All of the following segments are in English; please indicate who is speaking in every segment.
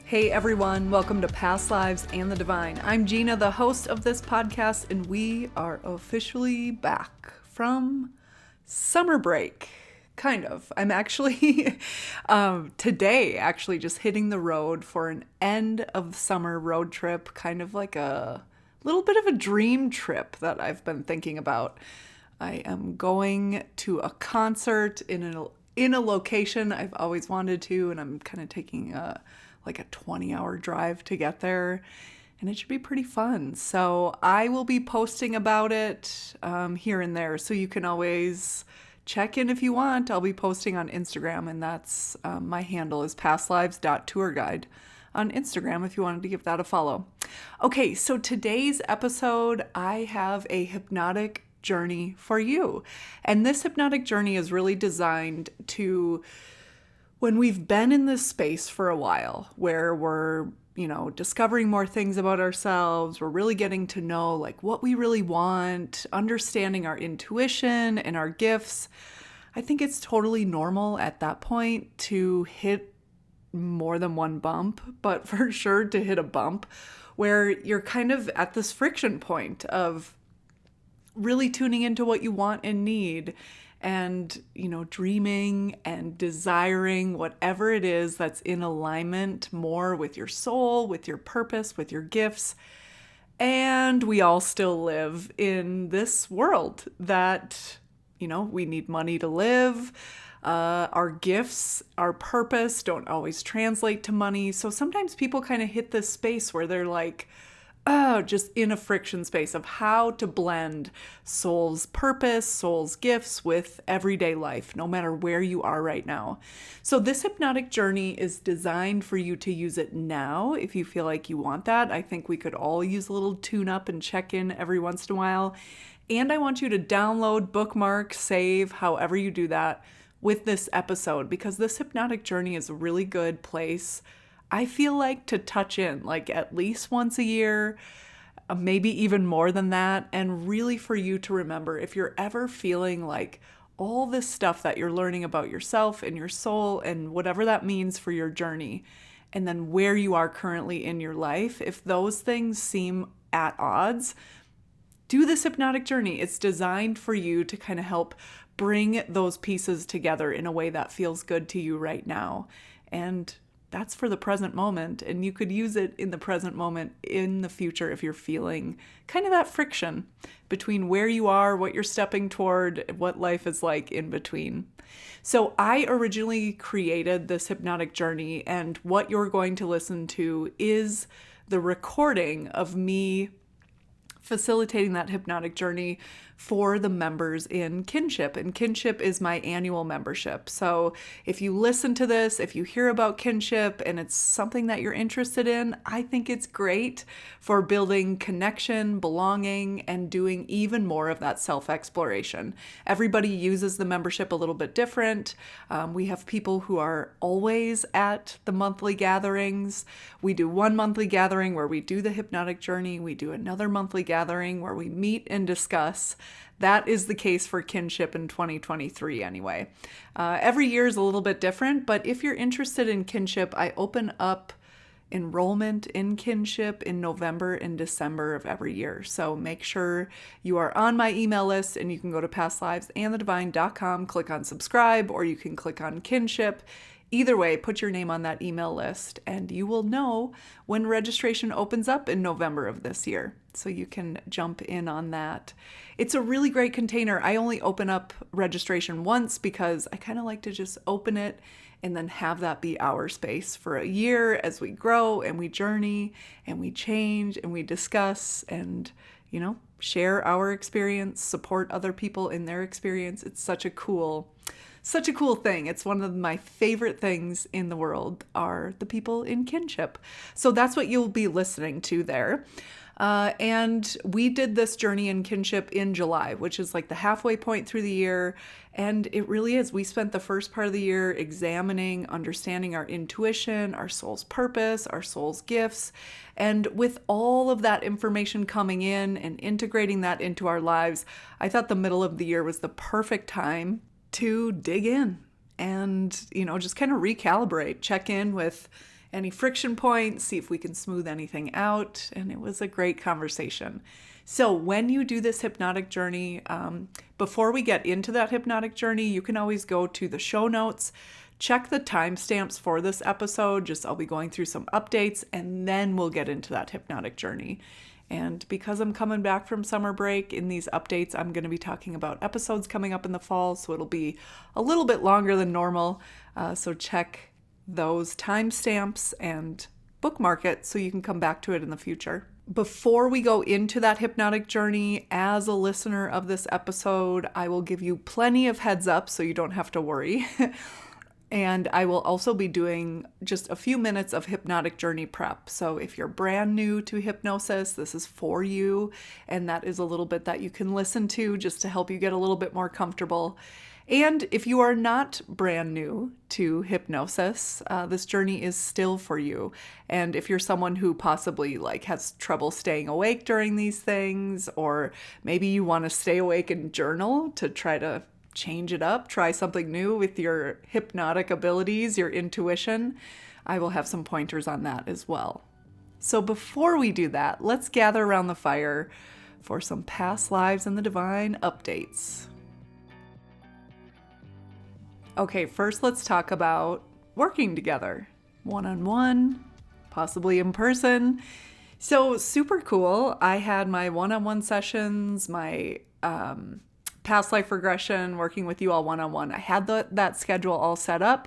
Speaker 1: Hey everyone, welcome to Past Lives and the Divine. I'm Gina, the host of this podcast, and we are officially back from summer break. Kind of. I'm actually today just hitting the road for an end of summer road trip, kind of like a little bit of a dream trip that I've been thinking about. I am going to a concert in a location I've always wanted to, and I'm kind of taking a 20-hour drive to get there, and it should be pretty fun. So I will be posting about it here and there, so you can always check in if you want. I'll be posting on Instagram, and that's my handle is pastlives.tourguide on Instagram if you wanted to give that a follow. Okay, so today's episode, I have a hypnotic journey for you. And this hypnotic journey is really designed to, when we've been in this space for a while where we're, discovering more things about ourselves, we're really getting to know like what we really want, understanding our intuition and our gifts. I think it's totally normal at that point to hit more than one bump, but for sure to hit a bump where you're kind of at this friction point of really tuning into what you want and need, and, dreaming and desiring whatever it is that's in alignment more with your soul, with your purpose, with your gifts. And we all still live in this world that, we need money to live. Our gifts, our purpose don't always translate to money. So sometimes people kind of hit this space where they're like, just in a friction space of how to blend soul's purpose, soul's gifts with everyday life, no matter where you are right now. So this hypnotic journey is designed for you to use it now if you feel like you want that. I think we could all use a little tune up and check in every once in a while. And I want you to download, bookmark, save, however you do that with this episode, because this hypnotic journey is a really good place, I feel like, to touch in like at least once a year, maybe even more than that. And really for you to remember, if you're ever feeling like all this stuff that you're learning about yourself and your soul and whatever that means for your journey, and then where you are currently in your life, if those things seem at odds, do this hypnotic journey. It's designed for you to kind of help bring those pieces together in a way that feels good to you right now. And that's for the present moment, and you could use it in the present moment in the future if you're feeling kind of that friction between where you are, what you're stepping toward, what life is like in between. So I originally created this hypnotic journey, and what you're going to listen to is the recording of me facilitating that hypnotic journey for the members in Kinship. And Kinship is my annual membership. So if you listen to this, if you hear about Kinship and it's something that you're interested in, I think it's great for building connection, belonging, and doing even more of that self-exploration. Everybody uses the membership a little bit different. We have people who are always at the monthly gatherings. We do one monthly gathering where we do the hypnotic journey. We do another monthly gathering where we meet and discuss. That is the case for Kinship in 2023 anyway. Every year is a little bit different, but if you're interested in Kinship, I open up enrollment in Kinship in November and December of every year. So make sure you are on my email list, and you can go to pastlivesandthedivine.com, click on subscribe, or you can click on Kinship. Either way, put your name on that email list, and you will know when registration opens up in November of this year. So you can jump in on that. It's a really great container. I only open up registration once because I kind of like to just open it and then have that be our space for a year as we grow and we journey and we change and we discuss and, share our experience, support other people in their experience. It's such a cool thing. It's one of my favorite things in the world are the people in Kinship. So that's what you'll be listening to there. And we did this journey in Kinship in July, which is like the halfway point through the year. And it really is. We spent the first part of the year examining, understanding our intuition, our soul's purpose, our soul's gifts. And with all of that information coming in and integrating that into our lives, I thought the middle of the year was the perfect time to dig in and, just kind of recalibrate, check in with any friction points, see if we can smooth anything out. And it was a great conversation. So when you do this hypnotic journey, before we get into that hypnotic journey, you can always go to the show notes, check the timestamps for this episode. I'll be going through some updates, and then we'll get into that hypnotic journey. And because I'm coming back from summer break, in these updates, I'm going to be talking about episodes coming up in the fall, so it'll be a little bit longer than normal. So check those timestamps and bookmark it so you can come back to it in the future. Before we go into that hypnotic journey, as a listener of this episode, I will give you plenty of heads up so you don't have to worry. And I will also be doing just a few minutes of hypnotic journey prep. So if you're brand new to hypnosis, this is for you. And that is a little bit that you can listen to just to help you get a little bit more comfortable. And if you are not brand new to hypnosis, this journey is still for you. And if you're someone who possibly has trouble staying awake during these things, or maybe you want to stay awake and journal to try to change it up, try something new with your hypnotic abilities, your intuition, I will have some pointers on that as well. So before we do that, let's gather around the fire for some past lives and the divine updates. Okay, first let's talk about working together, one-on-one, possibly in person. So super cool. I had my one-on-one sessions, my past life regression, working with you all one-on-one. I had that schedule all set up,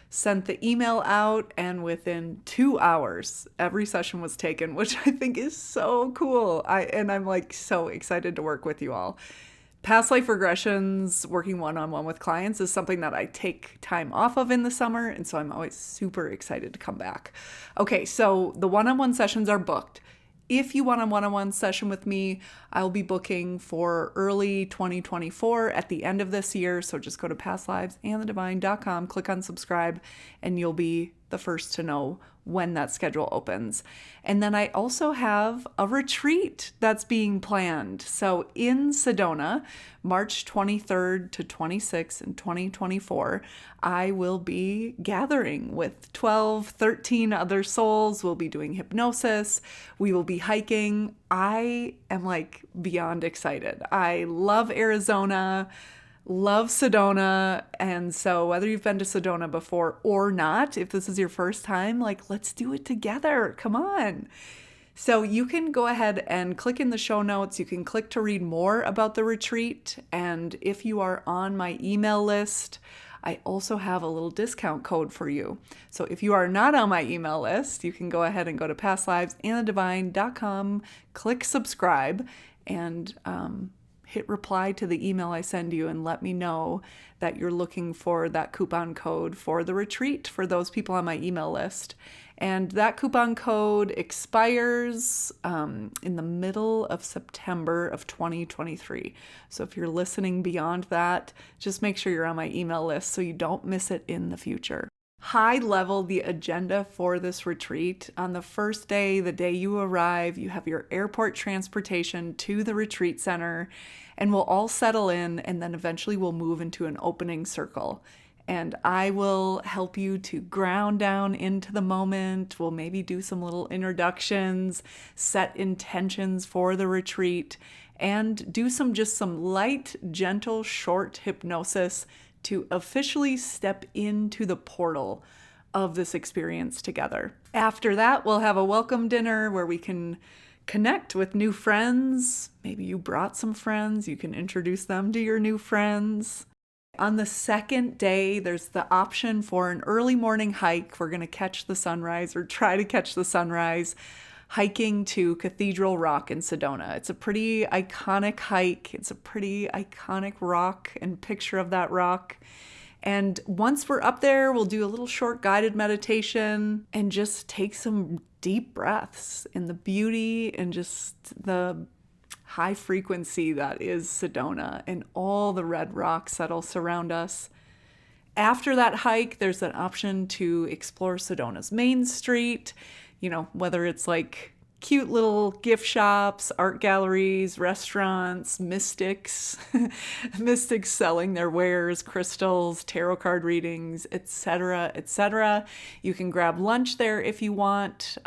Speaker 1: sent the email out, and within 2 hours, every session was taken, which I think is so cool. I'm so excited to work with you all. Past life regressions, working one-on-one with clients is something that I take time off of in the summer, and so I'm always super excited to come back. Okay, so the one-on-one sessions are booked. If you want a one-on-one session with me, I'll be booking for early 2024 at the end of this year. So just go to pastlivesandthedivine.com, click on subscribe, and you'll be the first to know when that schedule opens. And then I also have a retreat that's being planned. So in Sedona, March 23rd to 26th in 2024, I will be gathering with 12, 13 other souls. We'll be doing hypnosis. We will be hiking. I am beyond excited. I love Arizona. Love Sedona, and so whether you've been to Sedona before or not, if this is your first time, let's do it together. Come on. So you can go ahead and click in the show notes. You can click to read more about the retreat, and if you are on my email list, I also have a little discount code for you. So if you are not on my email list, you can go ahead and go to pastlivesandthedivine.com, click subscribe, and hit reply to the email I send you and let me know that you're looking for that coupon code for the retreat for those people on my email list. And that coupon code expires in the middle of September of 2023. So if you're listening beyond that, just make sure you're on my email list so you don't miss it in the future. High level, the agenda for this retreat. On the first day, the day you arrive, you have your airport transportation to the retreat center, and we'll all settle in, and then eventually we'll move into an opening circle. And I will help you to ground down into the moment. We'll maybe do some little introductions, set intentions for the retreat, and do some light, gentle, short hypnosis to officially step into the portal of this experience together. After that, we'll have a welcome dinner where we can connect with new friends. Maybe you brought some friends. You can introduce them to your new friends. On the second day, there's the option for an early morning hike. We're going to catch the sunrise or try to catch the sunrise, hiking to Cathedral Rock in Sedona. It's a pretty iconic hike. It's a pretty iconic rock and picture of that rock. And once we're up there, we'll do a little short guided meditation and just take some deep breaths in the beauty and just the high frequency that is Sedona and all the red rocks that'll surround us. After that hike, there's an option to explore Sedona's main street, whether it's cute little gift shops, art galleries, restaurants, mystics, mystics selling their wares, crystals, tarot card readings, etc., etc. You can grab lunch there if you want.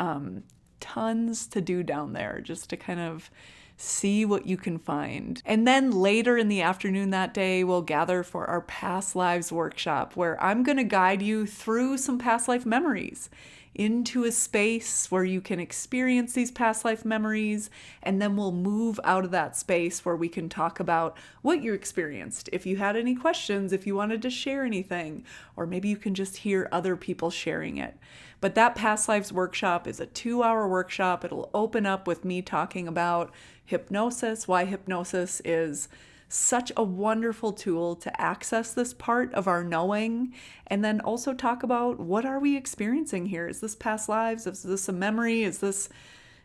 Speaker 1: Tons to do down there just to kind of see what you can find. And then later in the afternoon that day, we'll gather for our past lives workshop, where I'm going to guide you through some past life memories into a space where you can experience these past life memories, and then we'll move out of that space where we can talk about what you experienced. If you had any questions, if you wanted to share anything, or maybe you can just hear other people sharing it. But that past lives workshop is a 2-hour workshop. It'll open up with me talking about hypnosis, why hypnosis is such a wonderful tool to access this part of our knowing, and then also talk about what are we experiencing here? Is this past lives? Is this a memory? Is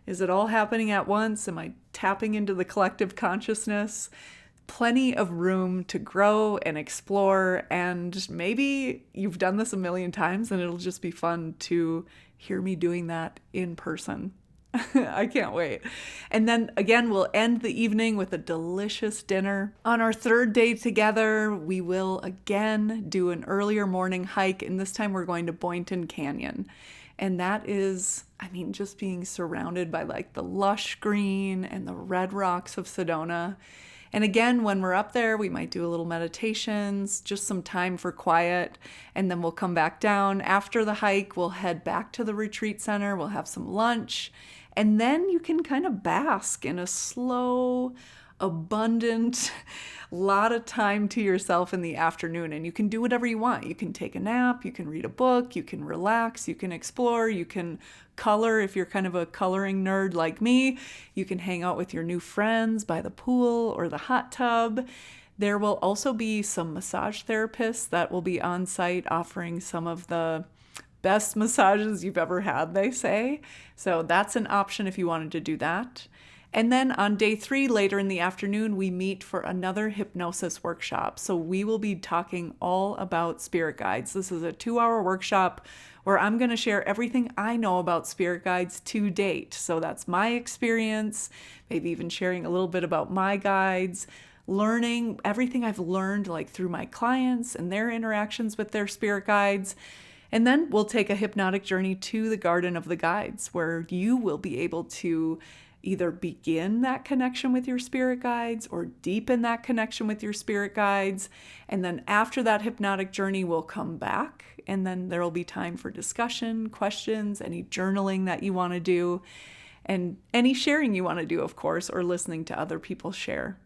Speaker 1: it all happening at once? Am I tapping into the collective consciousness? Plenty of room to grow and explore, and maybe you've done this a million times and it'll just be fun to hear me doing that in person. I can't wait. And then again, we'll end the evening with a delicious dinner. On our third day together, we will again do an earlier morning hike, and this time we're going to Boynton Canyon. And that is, just being surrounded by like the lush green and the red rocks of Sedona. And again, when we're up there, we might do a little meditations, just some time for quiet, and then we'll come back down. After the hike, we'll head back to the retreat center, we'll have some lunch, and then you can kind of bask in a slow, abundant, lot of time to yourself in the afternoon, and you can do whatever you want. You can take a nap, you can read a book, you can relax, you can explore, you can color if you're kind of a coloring nerd like me. You can hang out with your new friends by the pool or the hot tub. There will also be some massage therapists that will be on site offering some of the best massages you've ever had, they say. So that's an option if you wanted to do that. And then on day 3, later in the afternoon, we meet for another hypnosis workshop. So we will be talking all about spirit guides. This is a 2-hour workshop where I'm going to share everything I know about spirit guides to date. So that's my experience, maybe even sharing a little bit about my guides, learning everything I've learned like through my clients and their interactions with their spirit guides. And then we'll take a hypnotic journey to the Garden of the Guides, where you will be able to either begin that connection with your spirit guides or deepen that connection with your spirit guides. And then after that hypnotic journey, we'll come back, and then there'll be time for discussion, questions, any journaling that you want to do, and any sharing you want to do, of course, or listening to other people share.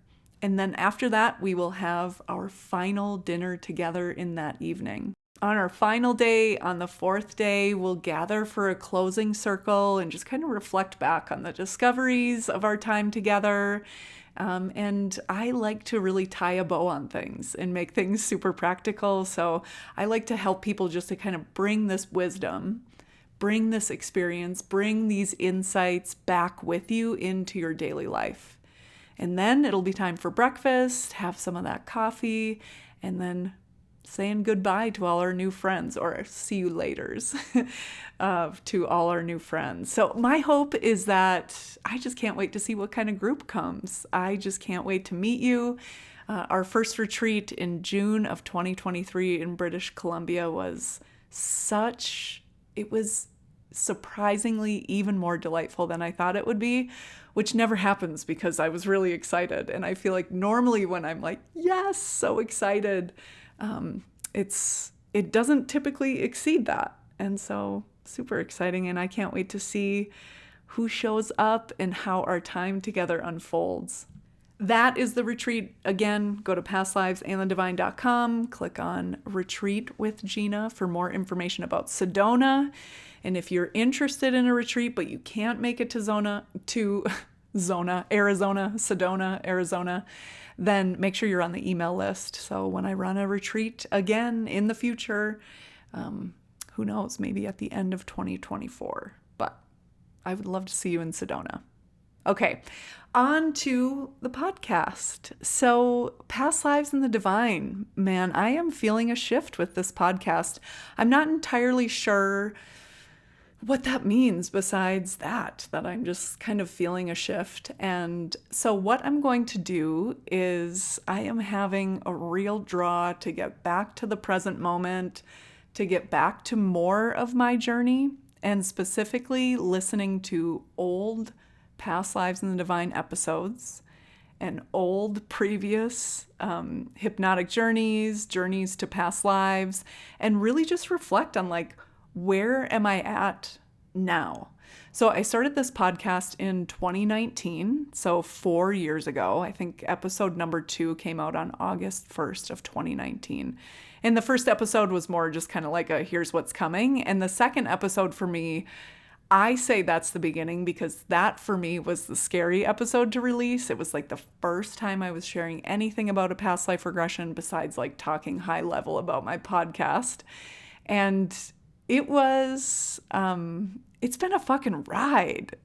Speaker 1: And then after that, we will have our final dinner together in that evening. On our final day, on the 4th day, we'll gather for a closing circle and just kind of reflect back on the discoveries of our time together. And I like to really tie a bow on things and make things super practical. So I like to help people just to kind of bring this wisdom, bring this experience, bring these insights back with you into your daily life. And then it'll be time for breakfast, have some of that coffee, and then saying goodbye to all our new friends, or see you laters to all our new friends. So my hope is that I just can't wait to see what kind of group comes. I just can't wait to meet you. Our first retreat in June of 2023 in British Columbia was surprisingly even more delightful than I thought it would be, which never happens because I was really excited. And I feel like normally when I'm like, yes, so excited, it doesn't typically exceed that. And so super exciting. And I can't wait to see who shows up and how our time together unfolds. That is the retreat. Again, go to pastlivesandthedivine.com, click on Retreat with Gina for more information about Sedona. And if you're interested in a retreat, but you can't make it to Sedona, Arizona, then make sure you're on the email list. So when I run a retreat again in the future, who knows, maybe at the end of 2024, but I would love to see you in Sedona. Okay, on to the podcast. So Past Lives and the Divine, man, I am feeling a shift with this podcast. I'm not entirely sure what that means besides that I'm just kind of feeling a shift. And so what I'm going to do is I am having a real draw to get back to the present moment, to get back to more of my journey, and specifically listening to old Past Lives in the Divine episodes and old previous hypnotic journeys to past lives, and really just reflect on like, where am I at now? So I started this podcast in 2019, so 4 years ago. I think episode number 2 came out on August 1st of 2019. And the first episode was more just kind of like a here's what's coming. And the second episode for me, I say that's the beginning because that for me was the scary episode to release. It was like the first time I was sharing anything about a past life regression besides like talking high level about my podcast. And it was, it's been a fucking ride.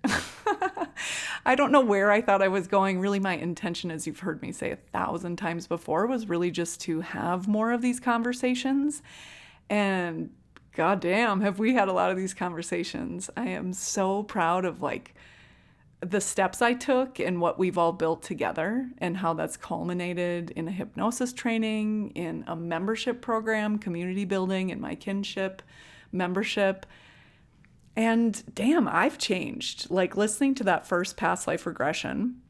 Speaker 1: I don't know where I thought I was going. Really, my intention, as you've heard me say 1,000 times before, was really just to have more of these conversations. And goddamn, have we had a lot of these conversations. I am so proud of like the steps I took and what we've all built together and how that's culminated in a hypnosis training, in a membership program, community building, in my kinship membership. And damn, I've changed. Like listening to that first past life regression,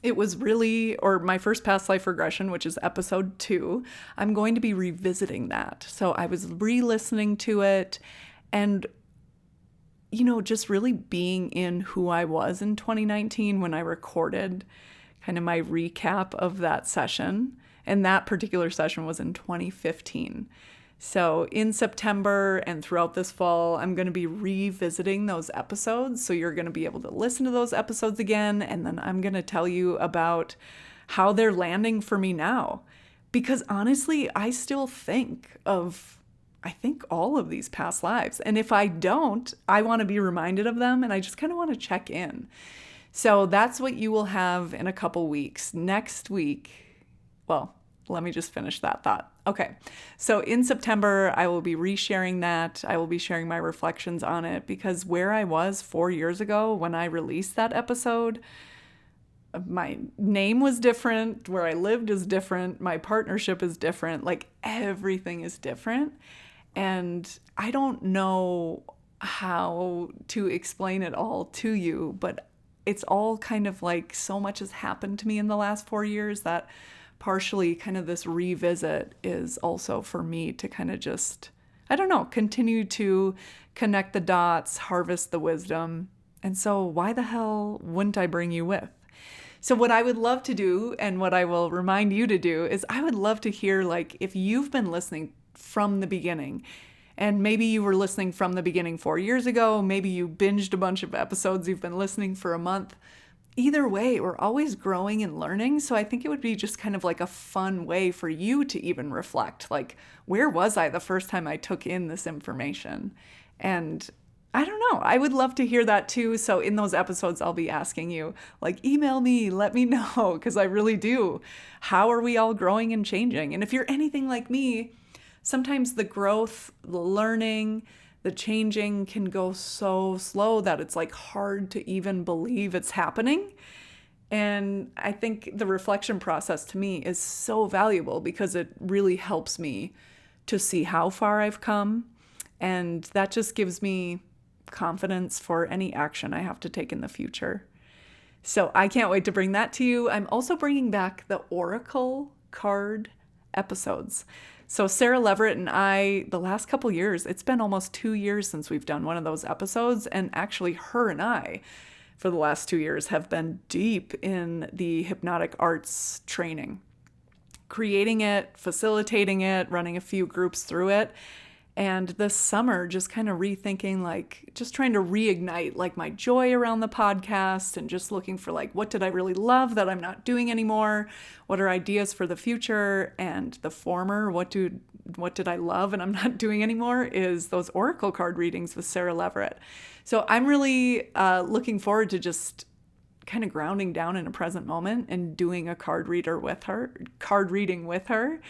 Speaker 1: it was really, or my first past life regression, which is episode 2, I'm going to be revisiting that. So I was re-listening to it and, you know, just really being in who I was in 2019 when I recorded kind of my recap of that session. And that particular session was in 2015. So in September and throughout this fall, I'm going to be revisiting those episodes. So you're going to be able to listen to those episodes again. And then I'm going to tell you about how they're landing for me now. Because honestly, I still think of, I think all of these past lives. And if I don't, I want to be reminded of them. And I just kind of want to check in. So that's what you will have in a couple weeks. Next week, well, let me just finish that thought. Okay, so in September, I will be resharing that. I will be sharing my reflections on it because where I was 4 years ago when I released that episode, my name was different, where I lived is different, my partnership is different, like everything is different. And I don't know how to explain it all to you, but it's all kind of like so much has happened to me in the last 4 years that partially kind of this revisit is also for me to kind of just, I don't know, continue to connect the dots, harvest the wisdom. And so why the hell wouldn't I bring you with? So what I would love to do and what I will remind you to do is I would love to hear like if you've been listening from the beginning and maybe you were listening from the beginning 4 years ago, maybe you binged a bunch of episodes, you've been listening for a month. Either way, we're always growing and learning. So I think it would be just kind of like a fun way for you to even reflect, like, where was I the first time I took in this information? And I don't know, I would love to hear that too. So in those episodes, I'll be asking you, like, email me, let me know, because I really do. How are we all growing and changing? And if you're anything like me, sometimes the growth, the learning, the changing can go so slow that it's like hard to even believe it's happening. And I think the reflection process to me is so valuable because it really helps me to see how far I've come. And that just gives me confidence for any action I have to take in the future. So I can't wait to bring that to you. I'm also bringing back the Oracle card episodes. So Sarah Leverett and I, the last couple years, it's been almost 2 years since we've done one of those episodes. And actually her and I, for the last 2 years, have been deep in the hypnotic arts training, creating it, facilitating it, running a few groups through it. And this summer, just kind of rethinking, like, just trying to reignite, like, my joy around the podcast and just looking for, like, what did I really love that I'm not doing anymore? What are ideas for the future? And the former, what did I love and I'm not doing anymore, is those Oracle card readings with Sarah Leverett. So I'm really looking forward to just kind of grounding down in a present moment and doing a card reading with her.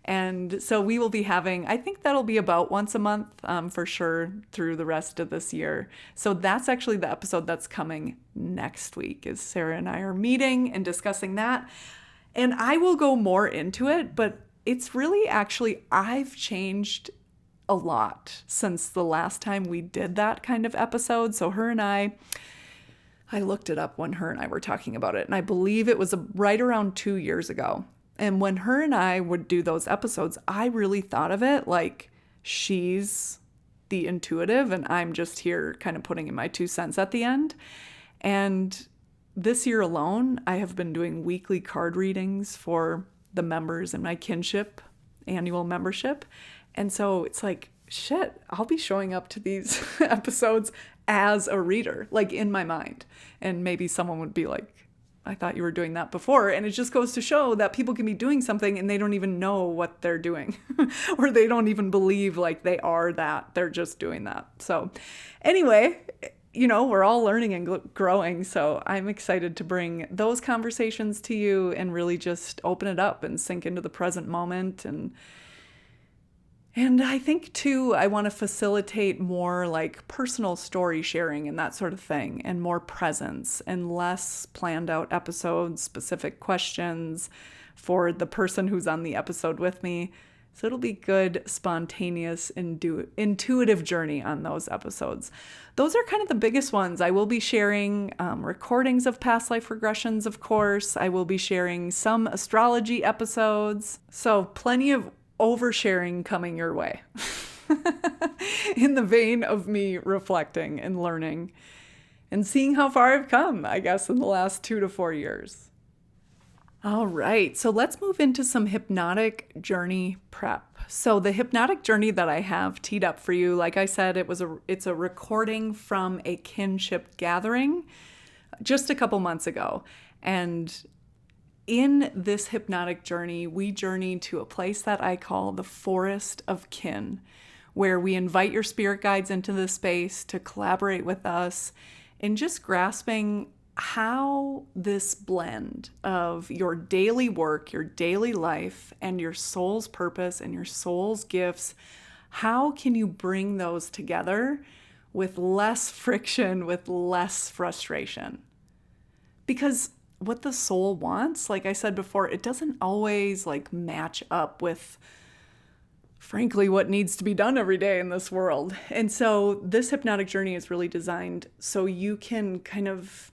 Speaker 1: And so we will be having, I think that'll be about once a month for sure through the rest of this year. So that's actually the episode that's coming next week, is Sarah and I are meeting and discussing that. And I will go more into it, but it's really actually, I've changed a lot since the last time we did that kind of episode. So her and I looked it up when her and I were talking about it, and I believe it was right around 2 years ago. And when her and I would do those episodes, I really thought of it like she's the intuitive and I'm just here kind of putting in my 2 cents at the end. And this year alone, I have been doing weekly card readings for the members in my kinship annual membership. And so it's like, shit, I'll be showing up to these episodes as a reader, like in my mind. And maybe someone would be like, I thought you were doing that before. And it just goes to show that people can be doing something and they don't even know what they're doing or they don't even believe like they are that. They're just doing that. So anyway, we're all learning and growing. So I'm excited to bring those conversations to you and really just open it up and sink into the present moment. And I think, too, I want to facilitate more like personal story sharing and that sort of thing, and more presence and less planned out episodes, specific questions for the person who's on the episode with me. So it'll be good, spontaneous, intuitive journey on those episodes. Those are kind of the biggest ones. I will be sharing recordings of past life regressions, of course. I will be sharing some astrology episodes. So plenty of oversharing coming your way in the vein of me reflecting and learning and seeing how far I've come, I guess, in the last 2 to 4 years. All right, so let's move into some hypnotic journey prep. So the hypnotic journey that I have teed up for you, like I said, it's a recording from a kinship gathering just a couple months ago. And in this hypnotic journey, we journey to a place that I call the Forest of Kin, where we invite your spirit guides into the space to collaborate with us in just grasping how this blend of your daily work, your daily life, and your soul's purpose and your soul's gifts, how can you bring those together with less friction, with less frustration? Because what the soul wants, like I said before, it doesn't always like match up with, frankly, what needs to be done every day in this world. And so this hypnotic journey is really designed so you can kind of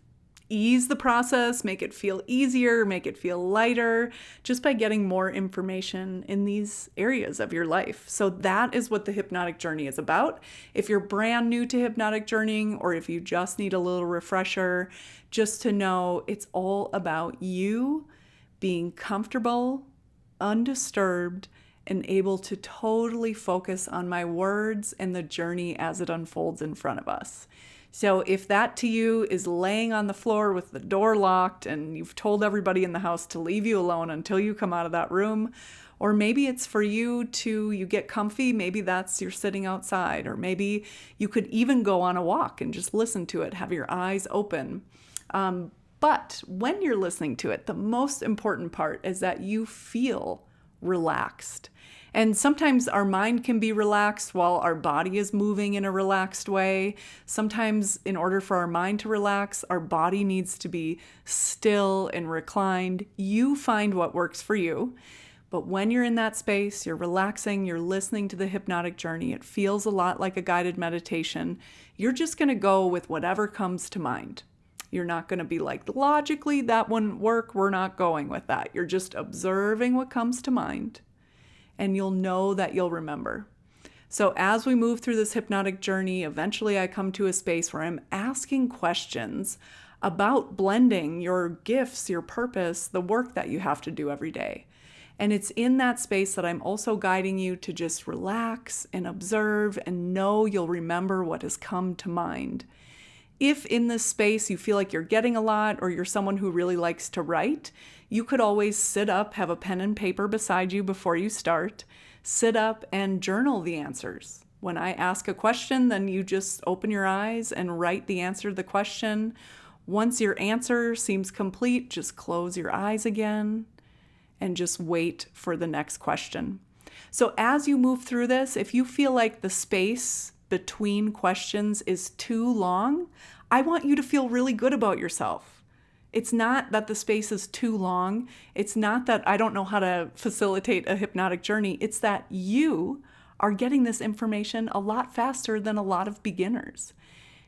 Speaker 1: ease the process, make it feel easier, make it feel lighter, just by getting more information in these areas of your life. So that is what the hypnotic journey is about. If you're brand new to hypnotic journeying, or if you just need a little refresher, just to know it's all about you being comfortable, undisturbed, and able to totally focus on my words and the journey as it unfolds in front of us. So if that to you is laying on the floor with the door locked and you've told everybody in the house to leave you alone until you come out of that room, or maybe it's for you get comfy, maybe that's you're sitting outside, or maybe you could even go on a walk and just listen to it, have your eyes open. But when you're listening to it, the most important part is that you feel relaxed. And sometimes our mind can be relaxed while our body is moving in a relaxed way. Sometimes in order for our mind to relax, our body needs to be still and reclined. You find what works for you. But when you're in that space, you're relaxing, you're listening to the hypnotic journey, it feels a lot like a guided meditation. You're just going to go with whatever comes to mind. You're not going to be like, logically, that wouldn't work. We're not going with that. You're just observing what comes to mind. And you'll know that you'll remember. So as we move through this hypnotic journey, eventually I come to a space where I'm asking questions about blending your gifts, your purpose, the work that you have to do every day. And it's in that space that I'm also guiding you to just relax and observe and know you'll remember what has come to mind. If in this space you feel like you're getting a lot, or you're someone who really likes to write, you could always sit up, have a pen and paper beside you before you start, sit up and journal the answers. When I ask a question, then you just open your eyes and write the answer to the question. Once your answer seems complete, just close your eyes again and just wait for the next question. So as you move through this, if you feel like the space between questions is too long, I want you to feel really good about yourself. It's not that the space is too long. It's not that I don't know how to facilitate a hypnotic journey. It's that you are getting this information a lot faster than a lot of beginners.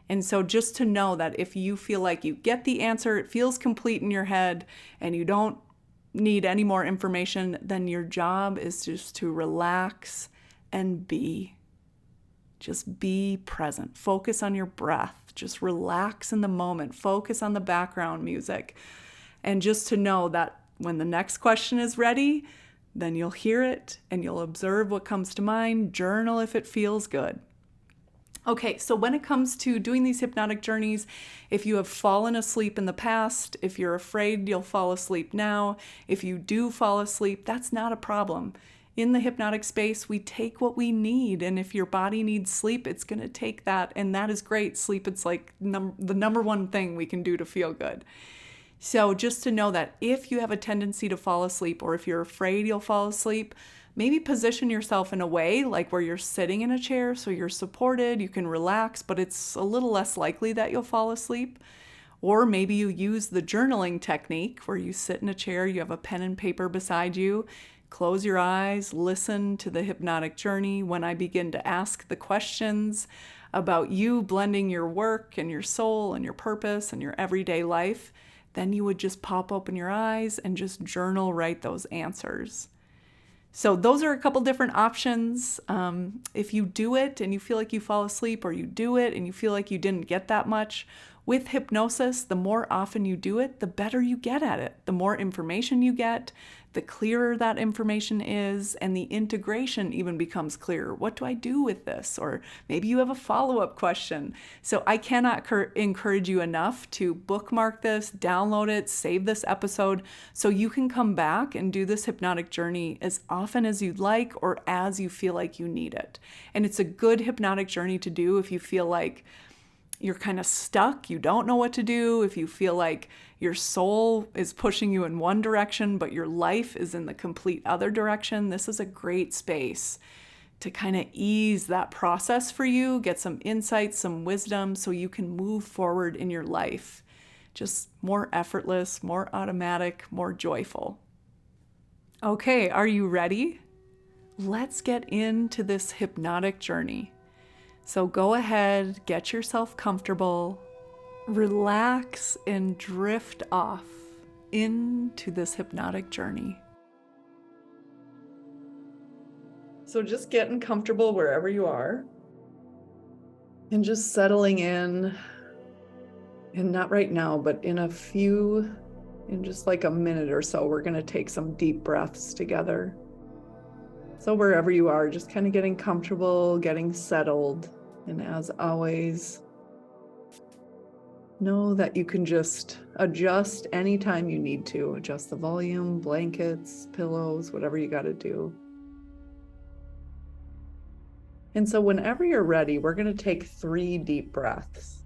Speaker 1: And so just to know that if you feel like you get the answer, it feels complete in your head, and you don't need any more information, then your job is just to relax and be. Just be present. Focus on your breath. Just relax in the moment. Focus on the background music. And just to know that when the next question is ready, then you'll hear it and you'll observe what comes to mind. Journal if it feels good. Okay, so when it comes to doing these hypnotic journeys, if you have fallen asleep in the past, if you're afraid you'll fall asleep now, if you do fall asleep, that's not a problem. In the hypnotic space, we take what we need, and if your body needs sleep, it's going to take that, and that is great. Sleep, it's like the number one thing we can do to feel good. So just to know that if you have a tendency to fall asleep, or if you're afraid you'll fall asleep, maybe position yourself in a way like where you're sitting in a chair so you're supported, you can relax, but it's a little less likely that you'll fall asleep. Or maybe you use the journaling technique where you sit in a chair, you have a pen and paper beside you, close your eyes, listen to the hypnotic journey. When I begin to ask the questions about you blending your work and your soul and your purpose and your everyday life, then you would just pop open your eyes and just journal, write those answers. So those are a couple different options. If you do it and you feel like you fall asleep, or you do it and you feel like you didn't get that much, with hypnosis, the more often you do it, the better you get at it. The more information you get, the clearer that information is, and the integration even becomes clearer. What do I do with this? Or maybe you have a follow-up question. So I cannot encourage you enough to bookmark this, download it, save this episode, so you can come back and do this hypnotic journey as often as you'd like, or as you feel like you need it. And it's a good hypnotic journey to do if you feel like you're kind of stuck, you don't know what to do, if you feel like your soul is pushing you in one direction, but your life is in the complete other direction. This is a great space to kind of ease that process for you, get some insights, some wisdom, so you can move forward in your life. Just more effortless, more automatic, more joyful. Okay, are you ready? Let's get into this hypnotic journey. So go ahead, get yourself comfortable, relax, and drift off into this hypnotic journey. So just getting comfortable wherever you are and just settling in, and not right now, but in just like a minute or so, we're going to take some deep breaths together. So wherever you are, just kind of getting comfortable, getting settled. And as always, know that you can just adjust anytime you need to. Adjust the volume, blankets, pillows, whatever you got to do. And so whenever you're ready, we're going to take 3 deep breaths.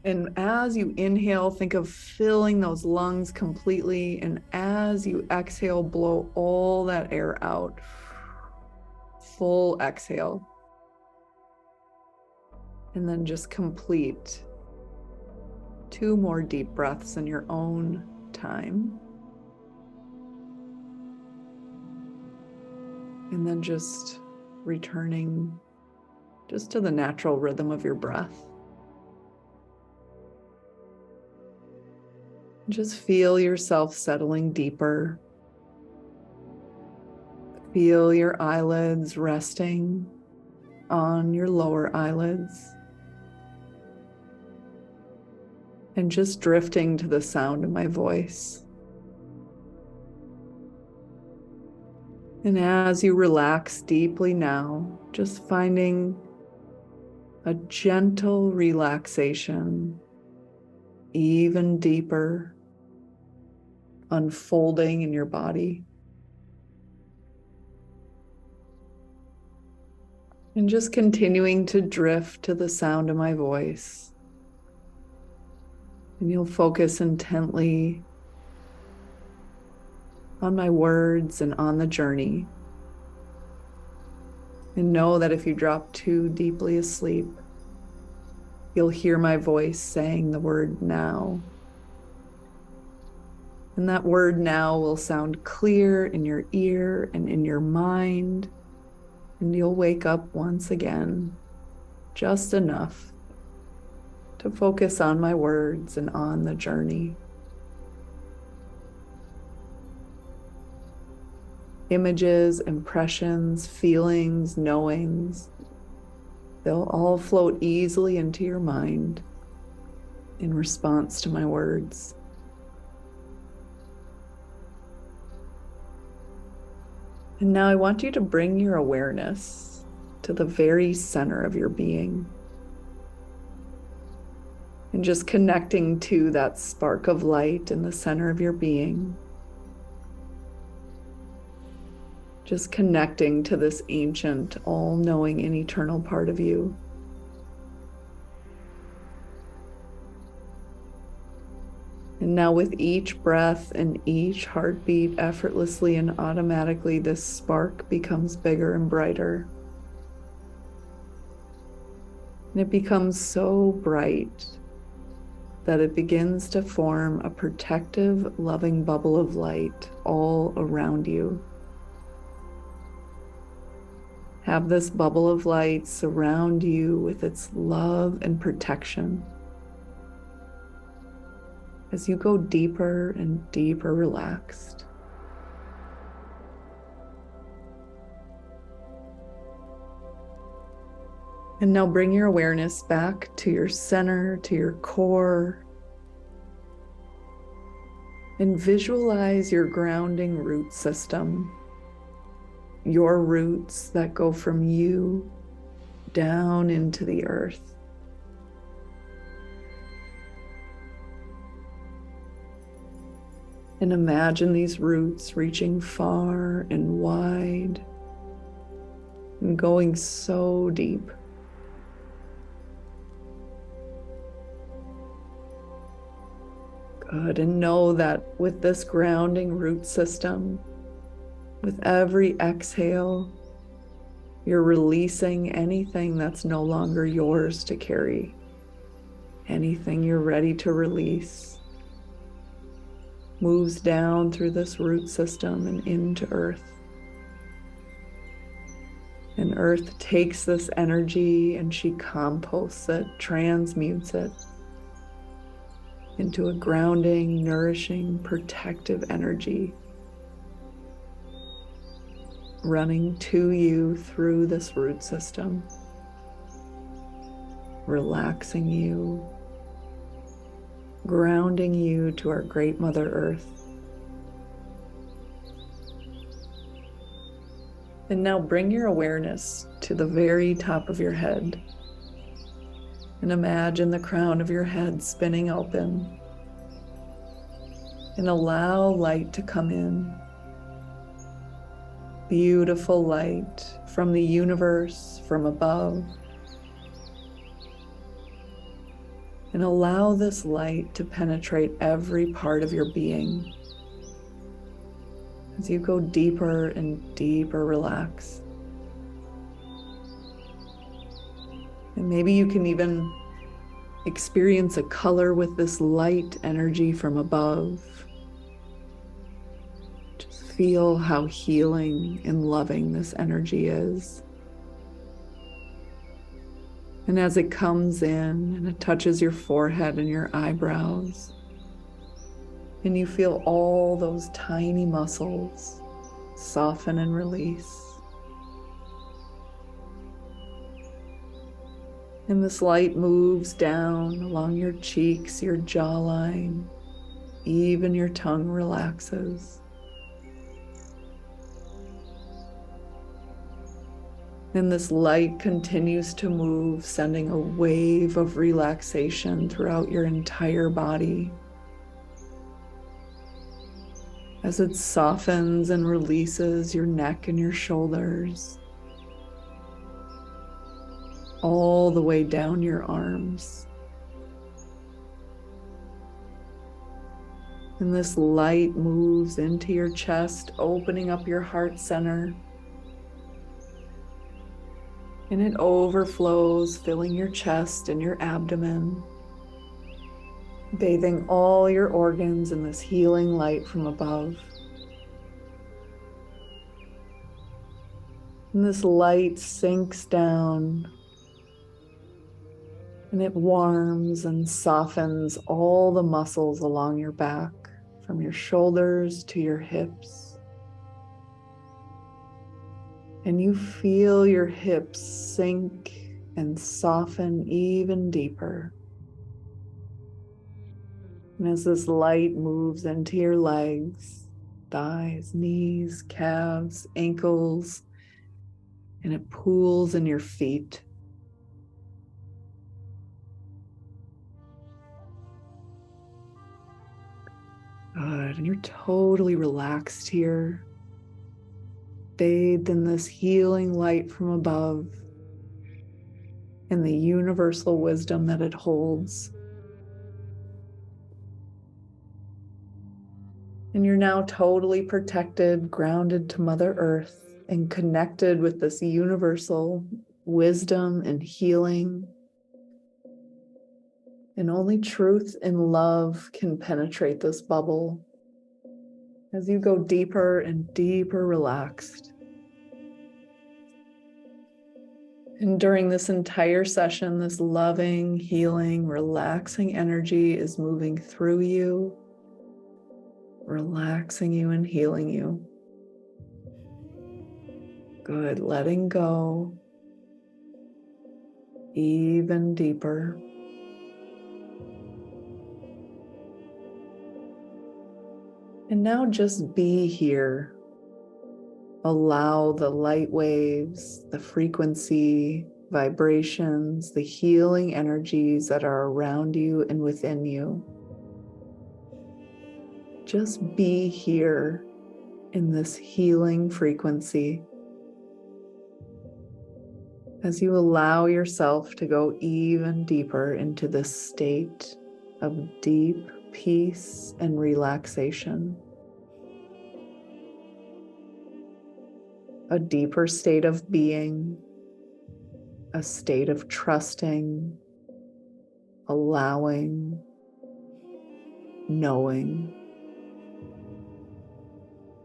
Speaker 1: And as you inhale, think of filling those lungs completely. And as you exhale, blow all that air out. Full exhale. And then just complete 2 more deep breaths in your own time. And then just returning just to the natural rhythm of your breath. Just feel yourself settling deeper. Feel your eyelids resting on your lower eyelids. And just drifting to the sound of my voice. And as you relax deeply now, just finding a gentle relaxation, even deeper, unfolding in your body. And just continuing to drift to the sound of my voice. And you'll focus intently on my words and on the journey. And know that if you drop too deeply asleep, you'll hear my voice saying the word now. And that word now will sound clear in your ear and in your mind. And you'll wake up once again, just enough to focus on my words and on the journey. Images, impressions, feelings, knowings, they'll all float easily into your mind in response to my words. And now I want you to bring your awareness to the very center of your being. And just connecting to that spark of light in the center of your being. Just connecting to this ancient, all-knowing and eternal part of you. And now with each breath and each heartbeat, effortlessly and automatically, this spark becomes bigger and brighter. And it becomes so bright that it begins to form a protective, loving bubble of light all around you. Have this bubble of light surround you with its love and protection as you go deeper and deeper relaxed. And now bring your awareness back to your center, to your core, and visualize your grounding root system. Your roots that go from you down into the earth. And imagine these roots reaching far and wide and going so deep. Good, and know that with this grounding root system, with every exhale, you're releasing anything that's no longer yours to carry. Anything you're ready to release moves down through this root system and into earth. And earth takes this energy and she composts it, transmutes it into a grounding, nourishing, protective energy running to you through this root system, relaxing you, grounding you to our great Mother Earth. And now bring your awareness to the very top of your head and imagine the crown of your head spinning open, and allow light to come in. Beautiful light from the universe, from above. And allow this light to penetrate every part of your being as you go deeper and deeper relaxed. And maybe you can even experience a color with this light energy from above. Just feel how healing and loving this energy is. And as it comes in and it touches your forehead and your eyebrows, and you feel all those tiny muscles soften and release. And this light moves down along your cheeks, your jawline, even your tongue relaxes. And this light continues to move, sending a wave of relaxation throughout your entire body as it softens and releases your neck and your shoulders, all the way down your arms. And this light moves into your chest, opening up your heart center. And it overflows, filling your chest and your abdomen, bathing all your organs in this healing light from above. And this light sinks down, and it warms and softens all the muscles along your back, from your shoulders to your hips. And you feel your hips sink and soften even deeper. And as this light moves into your legs, thighs, knees, calves, ankles, and it pools in your feet. Good, and you're totally relaxed here, bathed in this healing light from above and the universal wisdom that it holds. And you're now totally protected, grounded to Mother Earth, and connected with this universal wisdom and healing. And only truth and love can penetrate this bubble as you go deeper and deeper relaxed. And during this entire session, this loving, healing, relaxing energy is moving through you, relaxing you and healing you. Good, letting go even deeper. And now just be here. Allow the light waves, the frequency, vibrations, the healing energies that are around you and within you. Just be here in this healing frequency as you allow yourself to go even deeper into this state of deep peace and relaxation. A deeper state of being, a state of trusting, allowing, knowing,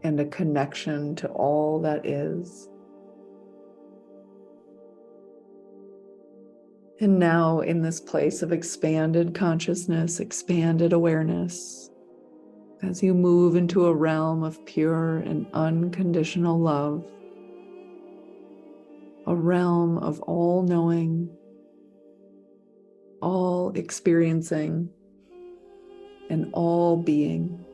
Speaker 1: and a connection to all that is. And now, in this place of expanded consciousness, expanded awareness, as you move into a realm of pure and unconditional love, a realm of all knowing, all experiencing, and all being.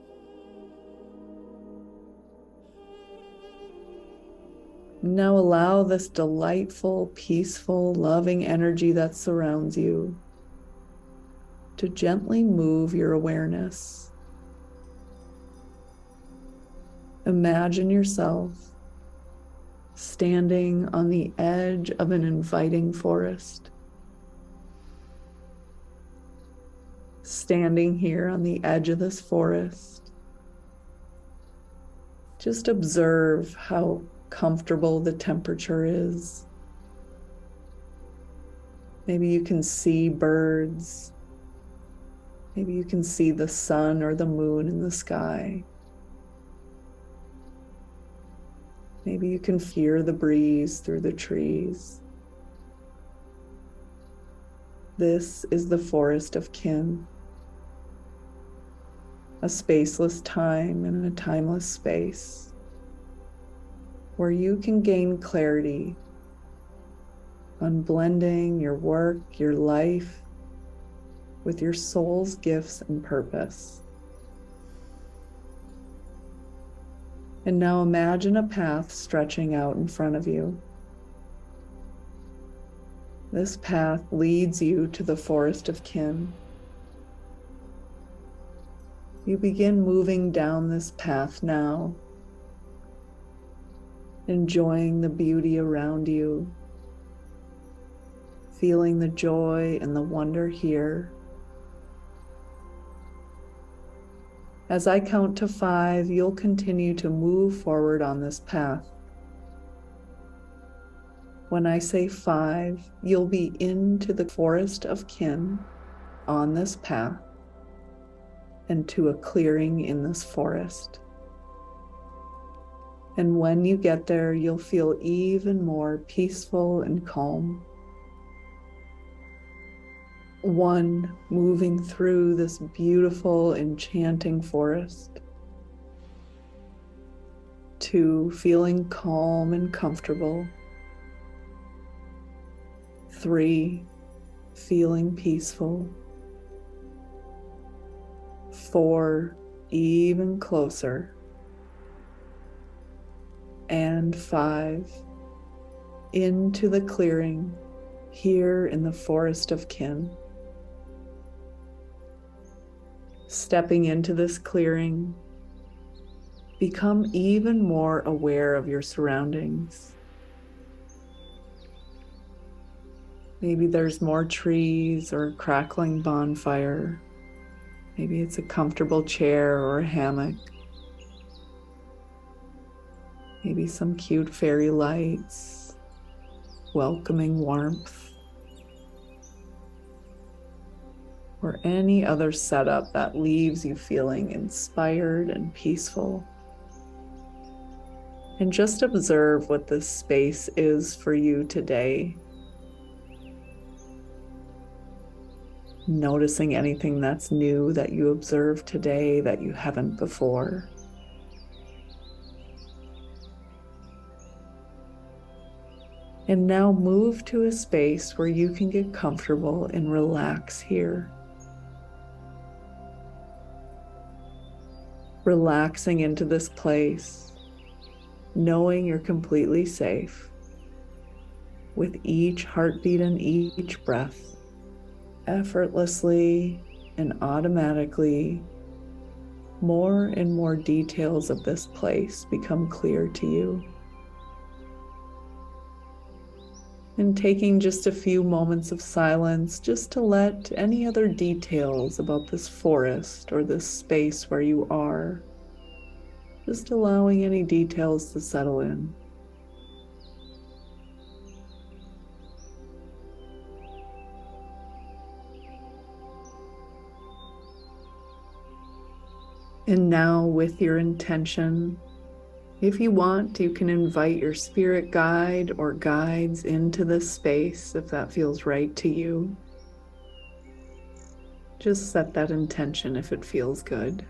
Speaker 1: Now allow this delightful, peaceful, loving energy that surrounds you to gently move your awareness. Imagine yourself standing on the edge of an inviting forest. Standing here on the edge of this forest, just observe how comfortable the temperature is. Maybe you can see birds. Maybe you can see the sun or the moon in the sky. Maybe you can hear the breeze through the trees. This is the forest of kin, a spaceless time and a timeless space where you can gain clarity on blending your work, your life, with your soul's gifts and purpose. And now imagine a path stretching out in front of you. This path leads you to the forest of kin. You begin moving down this path now, enjoying the beauty around you, feeling the joy and the wonder here. As I count to 5, you'll continue to move forward on this path. When I say 5, you'll be into the forest of kin on this path and to a clearing in this forest. And when you get there, you'll feel even more peaceful and calm. 1, moving through this beautiful, enchanting forest. 2, feeling calm and comfortable. 3, feeling peaceful. 4, even closer. And 5, into the clearing here in the forest of kin. Stepping into this clearing, become even more aware of your surroundings. Maybe there's more trees or a crackling bonfire. Maybe it's a comfortable chair or a hammock. Maybe some cute fairy lights, welcoming warmth, or any other setup that leaves you feeling inspired and peaceful. And just observe what this space is for you today. Noticing anything that's new that you observe today that you haven't before. And now move to a space where you can get comfortable and relax here. Relaxing into this place, knowing you're completely safe. With each heartbeat and each breath, effortlessly and automatically, more and more details of this place become clear to you. And taking just a few moments of silence just to let any other details about this forest or this space where you are, just allowing any details to settle in. And now, with your intention, if you want, you can invite your spirit guide or guides into this space if that feels right to you. Just set that intention if it feels good.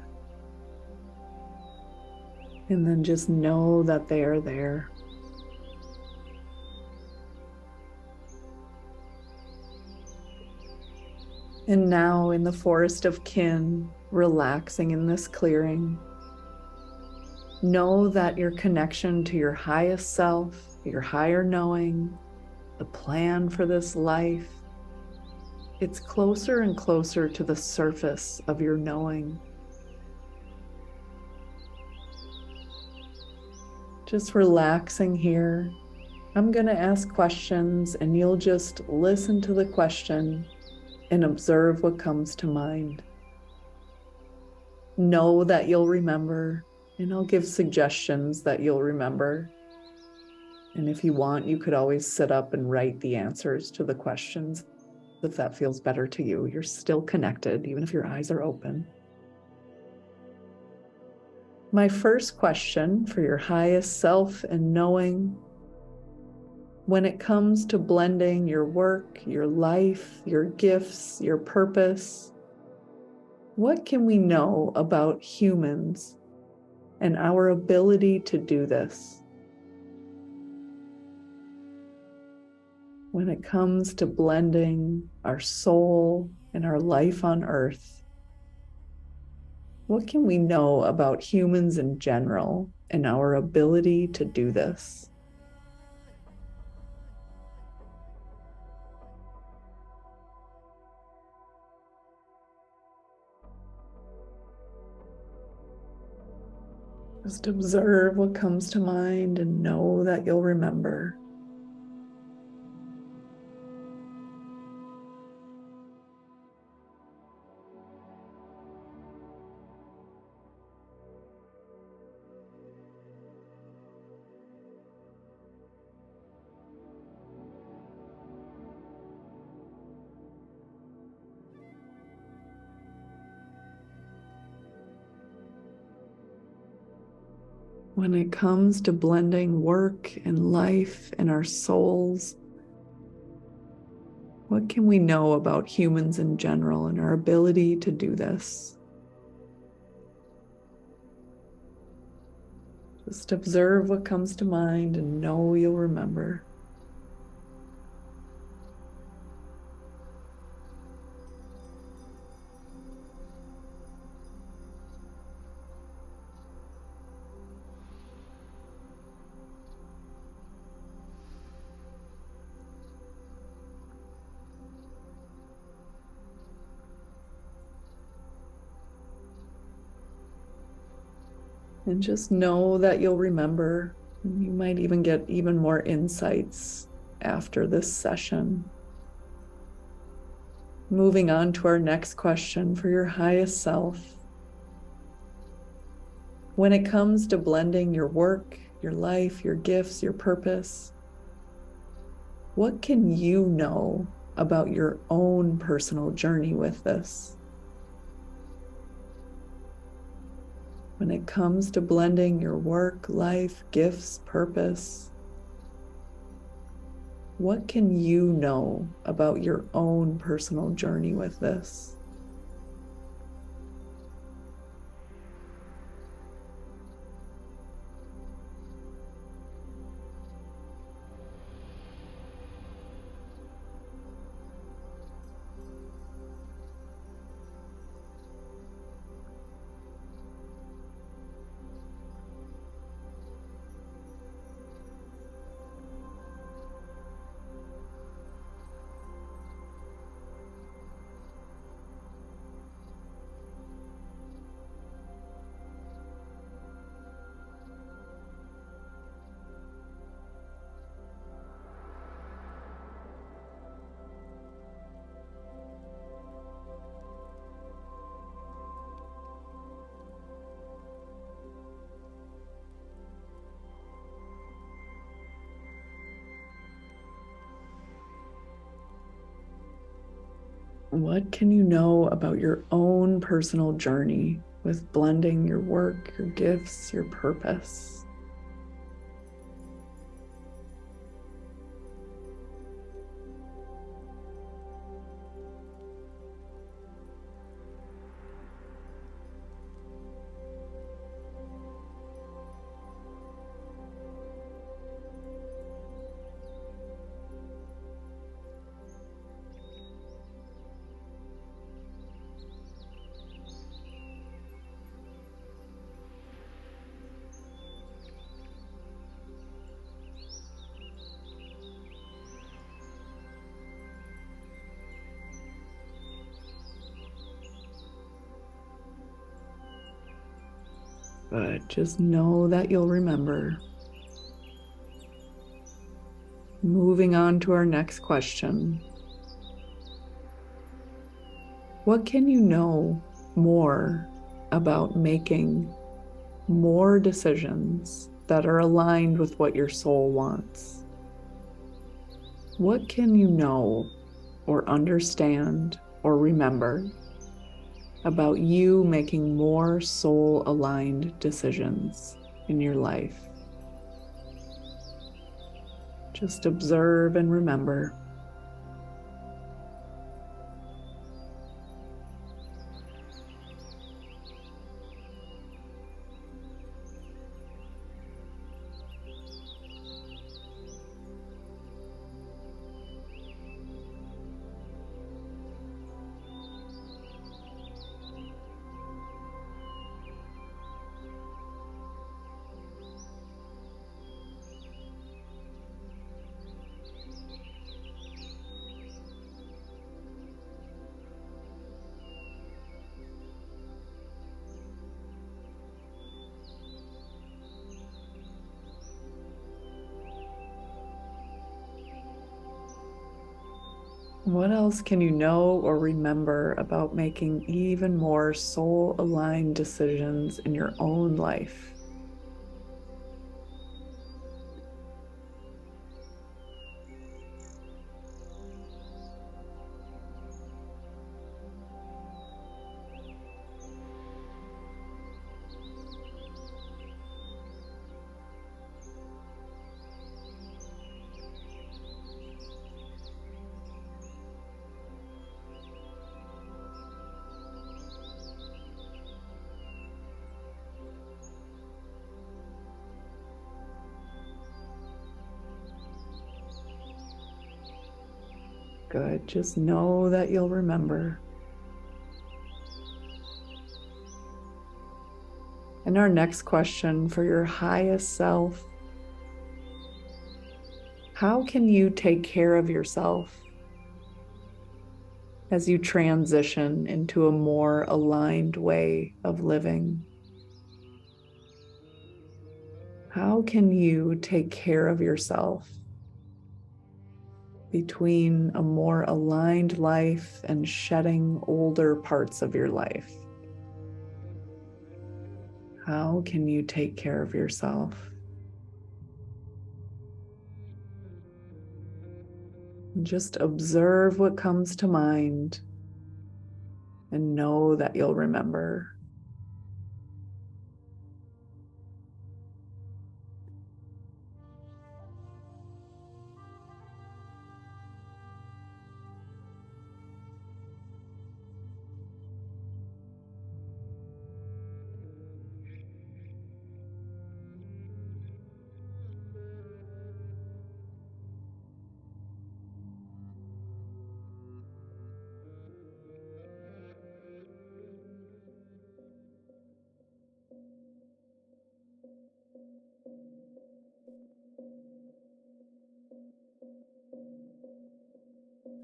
Speaker 1: And then just know that they are there. And now in the forest of kin, relaxing in this clearing, know that your connection to your highest self, your higher knowing, the plan for this life, it's closer and closer to the surface of your knowing. Just relaxing here. I'm going to ask questions and you'll just listen to the question and observe what comes to mind. Know that you'll remember, and I'll give suggestions that you'll remember. And if you want, you could always sit up and write the answers to the questions if that feels better to you. You're still connected, even if your eyes are open. My first question for your highest self and knowing: when it comes to blending your work, your life, your gifts, your purpose, what can we know about humans and our ability to do this? When it comes to blending our soul and our life on earth, what can we know about humans in general and our ability to do this? Just observe what comes to mind and know that you'll remember. When it comes to blending work and life and our souls, what can we know about humans in general and our ability to do this? Just observe what comes to mind and know you'll remember. And just know that you'll remember. And you might even get even more insights after this session. Moving on to our next question for your highest self. When it comes to blending your work, your life, your gifts, your purpose, what can you know about your own personal journey with this? When it comes to blending your work, life, gifts, purpose, what can you know about your own personal journey with this? What can you know about your own personal journey with blending your work, your gifts, your purpose? But just know that you'll remember. Moving on to our next question. What can you know more about making more decisions that are aligned with what your soul wants? What can you know or understand or remember about you making more soul-aligned decisions in your life? Just observe and remember. What else can you know or remember about making even more soul-aligned decisions in your own life? Good. Just know that you'll remember. And our next question for your highest self: how can you take care of yourself as you transition into a more aligned way of living? How can you take care of yourself between a more aligned life and shedding older parts of your life? How can you take care of yourself? Just observe what comes to mind and know that you'll remember.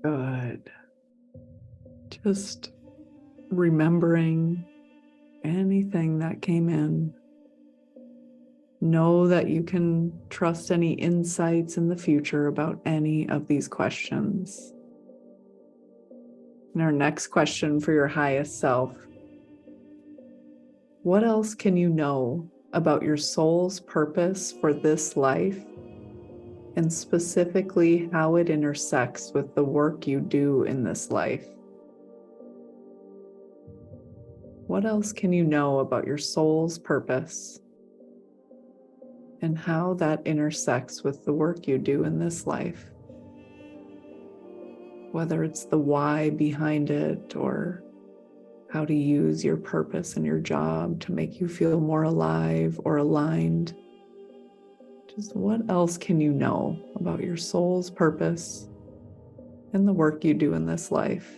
Speaker 1: Good. Just remembering anything that came in. Know that you can trust any insights in the future about any of these questions. And our next question for your highest self: what else can you know about your soul's purpose for this life, and specifically how it intersects with the work you do in this life? What else can you know about your soul's purpose and how that intersects with the work you do in this life? Whether it's the why behind it or how to use your purpose in your job to make you feel more alive or aligned. Just what else can you know about your soul's purpose and the work you do in this life?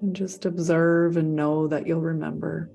Speaker 1: And just observe and know that you'll remember.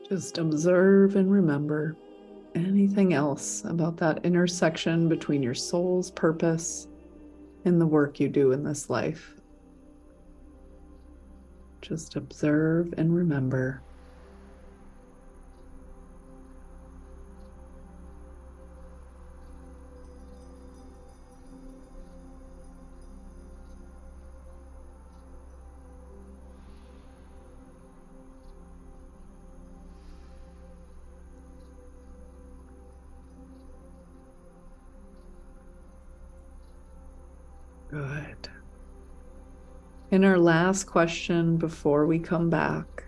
Speaker 1: Just observe and remember anything else about that intersection between your soul's purpose and the work you do in this life. Just observe and remember. Good. And our last question before we come back: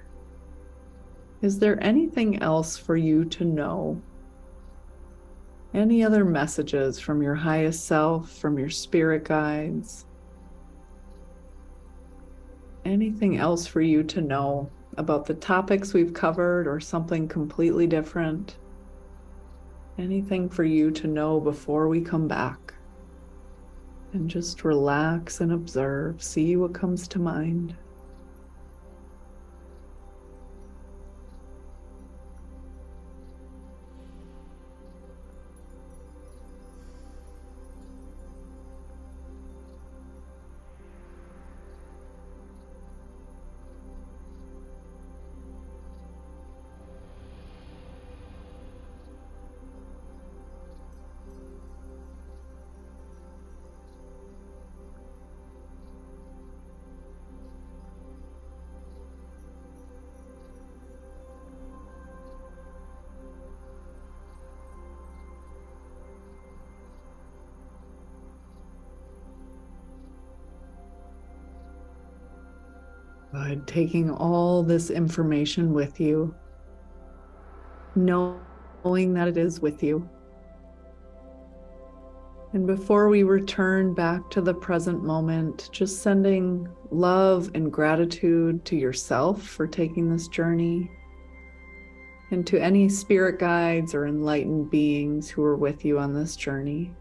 Speaker 1: is there anything else for you to know? Any other messages from your highest self, from your spirit guides? Anything else for you to know about the topics we've covered or something completely different? Anything for you to know before we come back? And just relax and observe, see what comes to mind. Good. Taking all this information with you, knowing that it is with you. And before we return back to the present moment, just sending love and gratitude to yourself for taking this journey, and to any spirit guides or enlightened beings who are with you on this journey.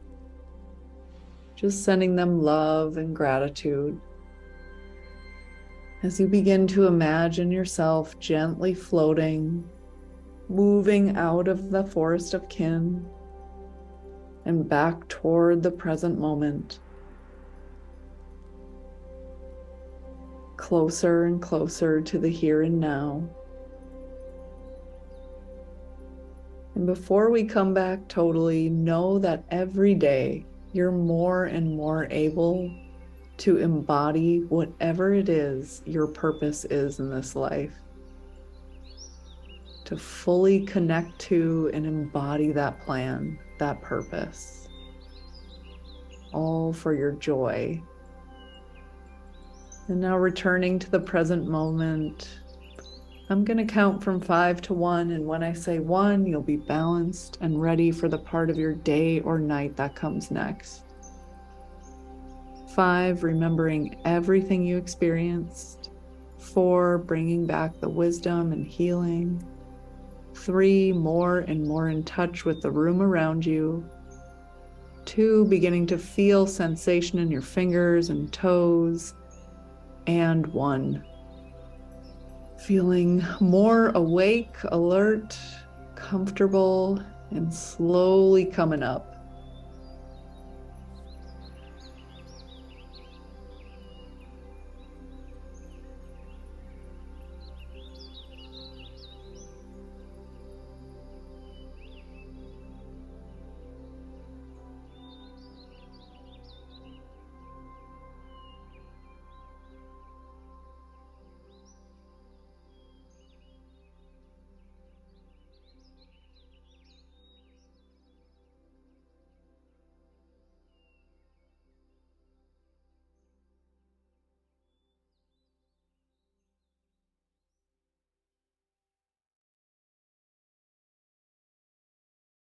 Speaker 1: Just sending them love and gratitude as you begin to imagine yourself gently floating, moving out of the forest of kin and back toward the present moment, closer and closer to the here and now. And before we come back totally, know that every day you're more and more able to embody whatever it is your purpose is in this life. To fully connect to and embody that plan, that purpose, all for your joy. And now returning to the present moment, I'm going to count from 5 to 1, and when I say 1, you'll be balanced and ready for the part of your day or night that comes next. 5, remembering everything you experienced. 4, bringing back the wisdom and healing. 3, more and more in touch with the room around you. 2, beginning to feel sensation in your fingers and toes. And 1, feeling more awake, alert, comfortable, and slowly coming up.